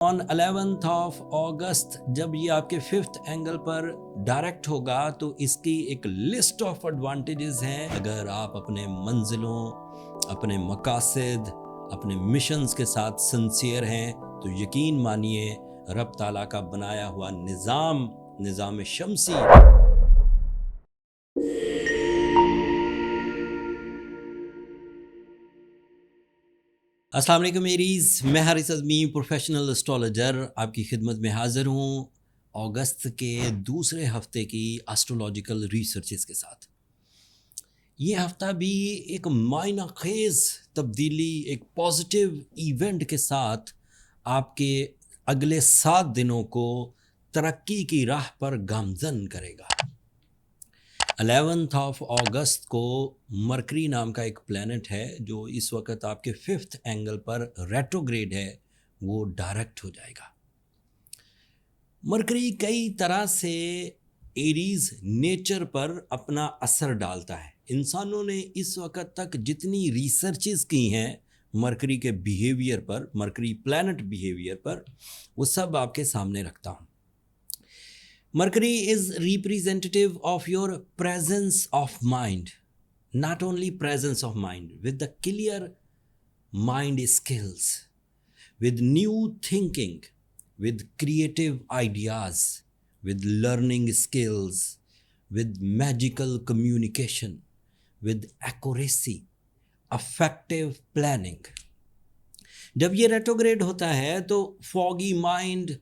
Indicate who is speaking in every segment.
Speaker 1: On 11th of August جب یہ آپ کے 5th اینگل پر ڈائریکٹ ہوگا تو اس کی ایک لسٹ آف ایڈوانٹیجز ہیں. اگر آپ اپنے منزلوں، اپنے مقاصد، اپنے مشنز کے ساتھ سنسیئر ہیں تو یقین مانیے رب تعالیٰ کا بنایا ہوا نظام شمسی. السلام علیکم ایریز، میں حارث اعظمی پروفیشنل اسٹرالوجر آپ کی خدمت میں حاضر ہوں اگست کے دوسرے ہفتے کی اسٹرولوجیکل ریسرچز کے ساتھ. یہ ہفتہ بھی ایک معنی خیز تبدیلی، ایک پازیٹیو ایونٹ کے ساتھ آپ کے اگلے 7 دنوں کو ترقی کی راہ پر گامزن کرے گا. 11th آف اگست کو مرکری نام کا ایک پلینٹ ہے جو اس وقت آپ کے 5th اینگل پر ریٹروگریڈ ہے، وہ ڈائریکٹ ہو جائے گا. مرکری کئی طرح سے ایریز نیچر پر اپنا اثر ڈالتا ہے. انسانوں نے اس وقت تک جتنی ریسرچز کی ہیں مرکری کے بیہیویئر پر، مرکری پلینٹ بیہیویئر پر، وہ سب آپ کے سامنے رکھتا ہوں. Mercury is representative of your presence of mind, not only presence of mind, with the clear mind skills, with new thinking, with creative ideas, with learning skills, with magical communication, with accuracy, effective planning. جب یہ ریٹروگریڈ ہوتا ہے تو foggy mind,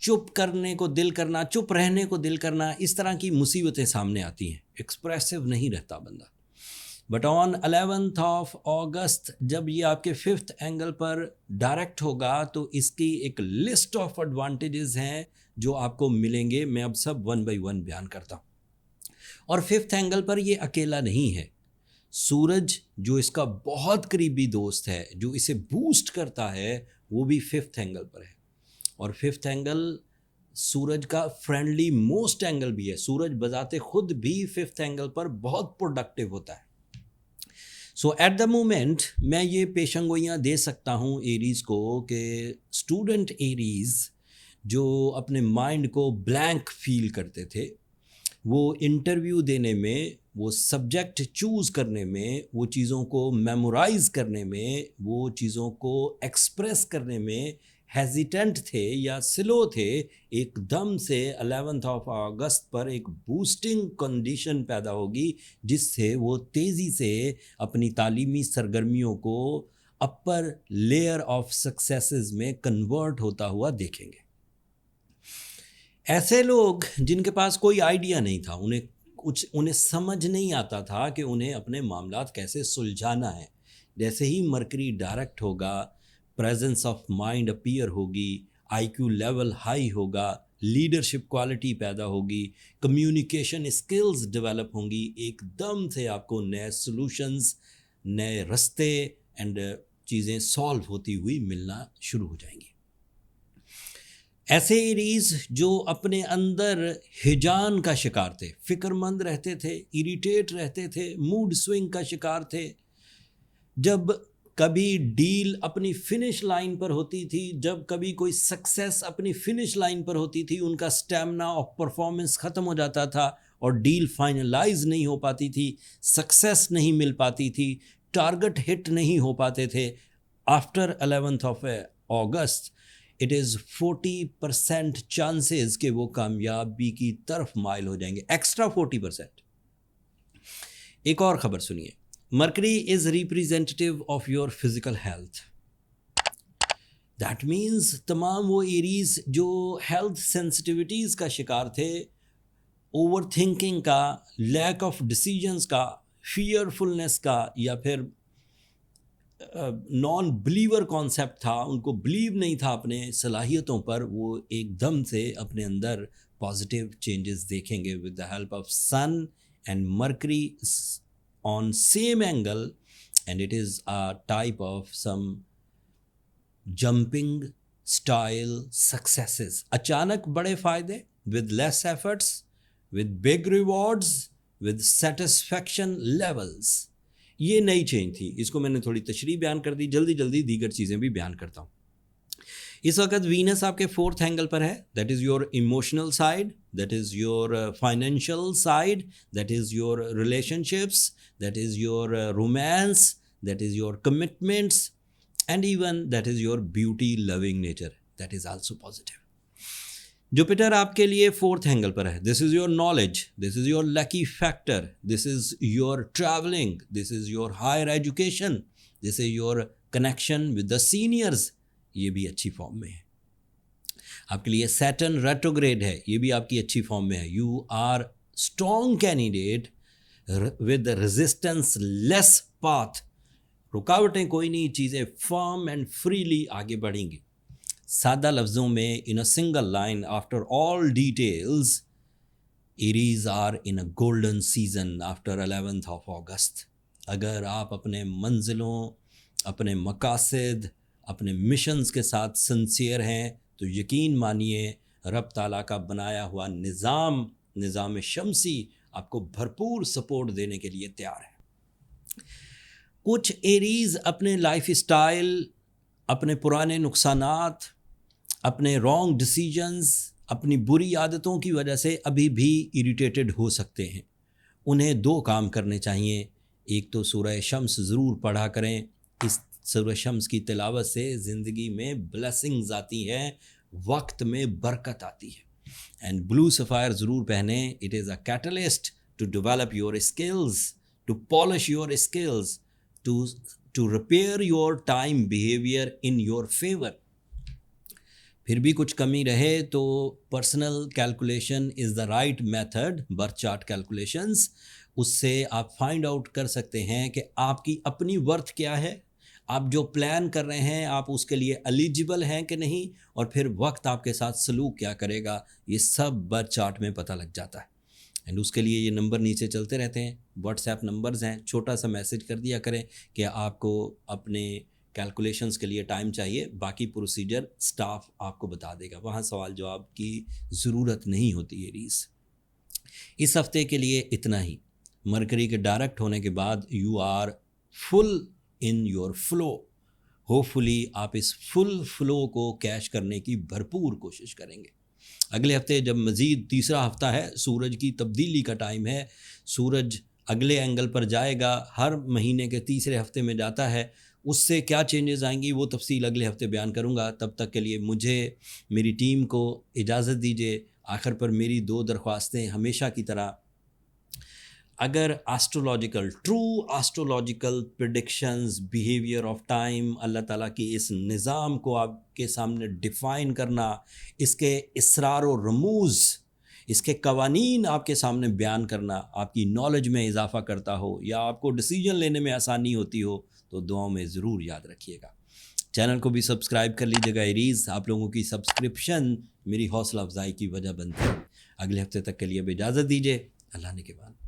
Speaker 1: چپ کرنے کو دل کرنا، چپ رہنے کو دل کرنا، اس طرح کی مصیبتیں سامنے آتی ہیں. ایکسپریسو نہیں رہتا بندہ. But on 11th of August جب یہ آپ کے 5th اینگل پر ڈائریکٹ ہوگا تو اس کی ایک لسٹ آف ایڈوانٹیجز ہیں جو آپ کو ملیں گے. میں اب سب 1 by 1 بیان کرتا ہوں. اور 5th اینگل پر یہ اکیلا نہیں ہے. سورج جو اس کا بہت قریبی دوست ہے، جو اسے بوسٹ کرتا ہے، وہ بھی 5th اینگل پر ہے. اور 5th اینگل سورج کا فرینڈلی موسٹ اینگل بھی ہے. سورج بذات خود بھی 5th اینگل پر بہت پروڈکٹیو ہوتا ہے. سو ایٹ دا مومنٹ میں یہ پیشن گوئیاں دے سکتا ہوں ایریز کو کہ اسٹوڈنٹ ایریز جو اپنے مائنڈ کو بلینک فیل کرتے تھے، وہ انٹرویو دینے میں، وہ سبجیکٹ چوز کرنے میں، وہ چیزوں کو میمورائز کرنے میں، وہ چیزوں کو ایکسپریس کرنے میں ہیزیٹنٹ تھے یا سلو تھے، ایک دم سے 11th آف اگست پر ایک بوسٹنگ کنڈیشن پیدا ہوگی جس سے وہ تیزی سے اپنی تعلیمی سرگرمیوں کو اپر لیئر آف سکسیسز میں کنورٹ ہوتا ہوا دیکھیں گے. ایسے لوگ جن کے پاس کوئی آئیڈیا نہیں تھا، انہیں سمجھ نہیں آتا تھا کہ انہیں اپنے معاملات کیسے سلجھانا ہے، جیسے ہی مرکری ڈائریکٹ ہوگا، پریزنس آف مائنڈ اپیئر ہوگی، آئی کیو لیول ہائی ہوگا، لیڈرشپ کوالٹی پیدا ہوگی، کمیونیکیشن اسکلز ڈیولپ ہوں گی. ایک دم سے آپ کو نئے سلوشنز، نئے رستے اینڈ چیزیں سالو ہوتی ہوئی ملنا شروع ہو جائیں گی. ایسے ایریز جو اپنے اندر ہیجان کا شکار تھے، فکر مند رہتے تھے، اریٹیٹ رہتے تھے، موڈ سوئنگ کا شکار تھے، جب کبھی ڈیل اپنی فنش لائن پر ہوتی تھی، جب کبھی کوئی سکسیس اپنی فنش لائن پر ہوتی تھی، ان کا سٹیمنا آف پرفارمنس ختم ہو جاتا تھا اور ڈیل فائنلائز نہیں ہو پاتی تھی، سکسیس نہیں مل پاتی تھی، ٹارگٹ ہٹ نہیں ہو پاتے تھے. After 11th of August it is 40% chances کہ وہ کامیابی کی طرف مائل ہو جائیں گے، ایکسٹرا 40%. ایک اور خبر سنیے. Mercury is representative of your physical health. That means تمام وہ ایریز جو ہیلتھ سینسٹیوٹیز کا شکار تھے، اوور تھنکنگ کا، لیک آف ڈیسیجنس کا، فیئرفلنس کا، یا پھر نان بلیور کانسیپٹ تھا، ان کو بلیو نہیں تھا اپنے صلاحیتوں پر، وہ ایک دم سے اپنے اندر پازیٹیو چینجز دیکھیں گے with the help of sun and Mercury on same angle, and it is a type of some jumping style successes. اچانک بڑے فائدے with less efforts, with big rewards, with satisfaction levels. یہ نئی change تھی. اس کو میں نے تھوڑی تشریح بیان کر دی، جلدی دیگر چیزیں بھی بیان کرتا ہوں. اس وقت وینس آپ کے 4th اینگل پر ہے. That is your emotional side, that is your financial side, that is your relationships, that is your romance, that is your commitments, and even that is your beauty loving nature, that is also positive. Jupiter آپ کے لیے 4th angle پر ہے. This is your knowledge, this is your lucky factor, this is your travelling, this is your higher education, this is your connection with the seniors. یہ بھی اچھی form میں ہے. آپ کے لیے سیٹرن ریٹروگریڈ ہے, یہ بھی آپ کی اچھی فارم میں ہے. You are strong candidate with resistance less path. رکاوٹیں کوئی نہیں, چیزیں فرم اینڈ فریلی آگے بڑھیں گی. سادہ لفظوں میں, in a single line, after all details, Aries are in a golden season after 11th of August. اگر آپ اپنے منزلوں, اپنے مقاصد, اپنے مشنز کے ساتھ سنسیئر ہیں تو یقین مانیے رب تعالیٰ کا بنایا ہوا نظام شمسی آپ کو بھرپور سپورٹ دینے کے لیے تیار ہے. کچھ ایریز اپنے لائف اسٹائل, اپنے پرانے نقصانات, اپنے رانگ ڈیسیجنز, اپنی بری عادتوں کی وجہ سے ابھی بھی اریٹیٹڈ ہو سکتے ہیں. انہیں 2 کام کرنے چاہیے. ایک تو سورہ شمس ضرور پڑھا کریں. اس سورہ شمس کی تلاوت سے زندگی میں بلیسنگز آتی ہیں, وقت میں برکت آتی ہے. اینڈ بلو سفائر ضرور پہنیں. It is a catalyst to develop your skills, to polish your skills, to repair your time behaviour in your favour. پھر بھی کچھ کمی رہے تو personal calculation is the right method, birth chart calculations. اس سے آپ فائنڈ آؤٹ کر سکتے ہیں کہ آپ کی اپنی ورتھ کیا ہے, آپ جو پلان کر رہے ہیں آپ اس کے لیے ایلیجیبل ہیں کہ نہیں, اور پھر وقت آپ کے ساتھ سلوک کیا کرے گا. یہ سب برتھ چارٹ میں پتہ لگ جاتا ہے. اینڈ اس کے لیے یہ نمبر نیچے چلتے رہتے ہیں, واٹس ایپ نمبرز ہیں. چھوٹا سا میسج کر دیا کریں کہ آپ کو اپنے کیلکولیشنز کے لیے ٹائم چاہیے, باقی پروسیجر سٹاف آپ کو بتا دے گا. وہاں سوال جواب کی ضرورت نہیں ہوتی ہے. ایریز اس ہفتے کے لیے اتنا ہی. مرکری کے ڈائریکٹ ہونے کے بعد you are full in your flow. Hopefully آپ اس فل فلو کو کیش کرنے کی بھرپور کوشش کریں گے. اگلے ہفتے جب مزید تیسرا ہفتہ ہے, سورج کی تبدیلی کا ٹائم ہے. سورج اگلے اینگل پر جائے گا, ہر مہینے کے تیسرے ہفتے میں جاتا ہے. اس سے کیا چینجز آئیں گی وہ تفصیل اگلے ہفتے بیان کروں گا. تب تک کے لیے مجھے, میری ٹیم کو اجازت دیجیے. آخر پر میری 2 درخواستیں ہمیشہ کی طرح. اگر true astrological predictions, behaviour of time, اللہ تعالیٰ کی اس نظام کو آپ کے سامنے ڈیفائن کرنا, اس کے اسرار و رموز, اس کے قوانین آپ کے سامنے بیان کرنا آپ کی نالج میں اضافہ کرتا ہو یا آپ کو ڈیسیجن لینے میں آسانی ہوتی ہو تو دعاؤں میں ضرور یاد رکھیے گا. چینل کو بھی سبسکرائب کر لیجیے گا. ایریز, آپ لوگوں کی سبسکرپشن میری حوصلہ افزائی کی وجہ بنتی ہے. اگلے ہفتے تک کے لیے اب اجازت دیجیے. اللہ نے کے بعد.